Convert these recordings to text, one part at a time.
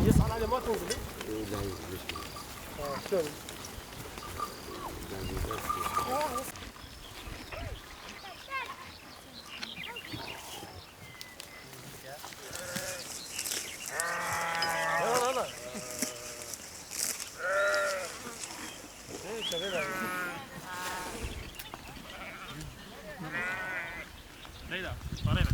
يصعد عليه ما تنزل. لا ينزل. شلون؟ لا لا لا. ليلى طالعين.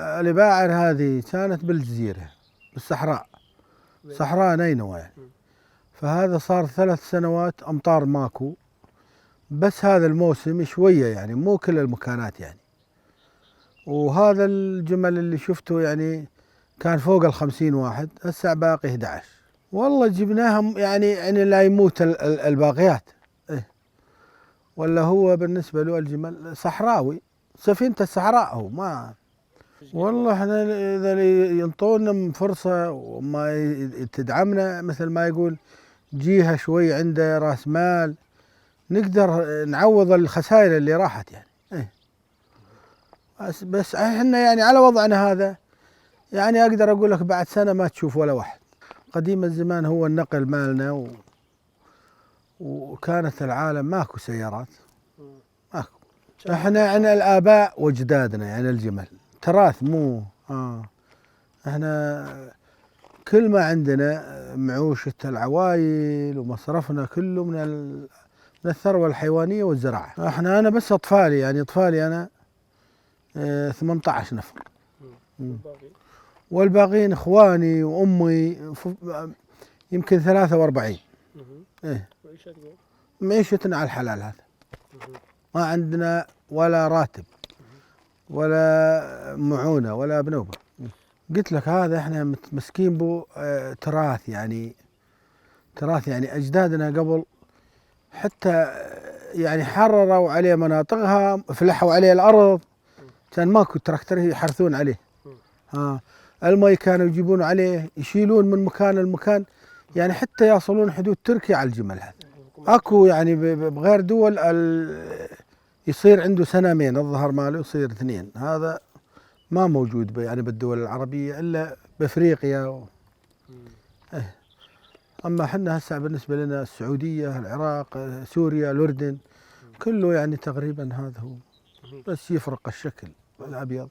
الباعر هذه كانت بالجزيرة بالصحراء، صحراء نينوى يعني. فهذا صار 3 سنوات أمطار ماكو، بس هذا الموسم شوية يعني مو كل المكانات يعني. وهذا الجمل اللي شفته يعني كان فوق 50 واحد، هسه باقي 11. والله جبناهم يعني لا يموت الباقيات. إيه. ولا هو بالنسبة له الجمل صحراوي، سفينة الصحراء هو ما. والله احنا اذا ينطونا فرصة وما تدعمنا مثل ما يقول جهة شوي عنده راس مال، نقدر نعوض الخسائر اللي راحت يعني. ايه. بس احنا يعني على وضعنا هذا يعني اقدر اقول لك بعد سنة ما تشوف ولا واحد. قديم الزمان هو النقل مالنا وكانت العالم ماكو سيارات، ماكو. احنا عنا الاباء واجدادنا يعني الجمل تراث مو احنا كل ما عندنا معوشة العوائل ومصرفنا كله من الثروة الحيوانية والزراعة. انا بس اطفالي يعني اطفالي انا 18 نفر، والباقيين اخواني وامي يمكن 43. ايه. معيشتنا على الحلال هذا، ما عندنا ولا راتب ولا معونة ولا بنوبة. قلت لك هذا احنا متمسكين بو تراث يعني اجدادنا قبل حتى يعني حرروا عليه مناطقها، فلحوا عليه الارض، كان ماكو تراكتر يحرثون عليه. المي كانوا يجيبون عليه، يشيلون من مكان لمكان يعني حتى يصلون حدود تركيا على الجمل هذا. اكو يعني بغير دول يصير عنده سنامين الظهر ماله يصير 2، هذا ما موجود يعني بالدول العربية إلا بأفريقيا. إيه. أما حنا هسه بالنسبة لنا السعودية، العراق، سوريا، الأردن، كله يعني تقريبا هذا هو، بس يفرق الشكل الأبيض.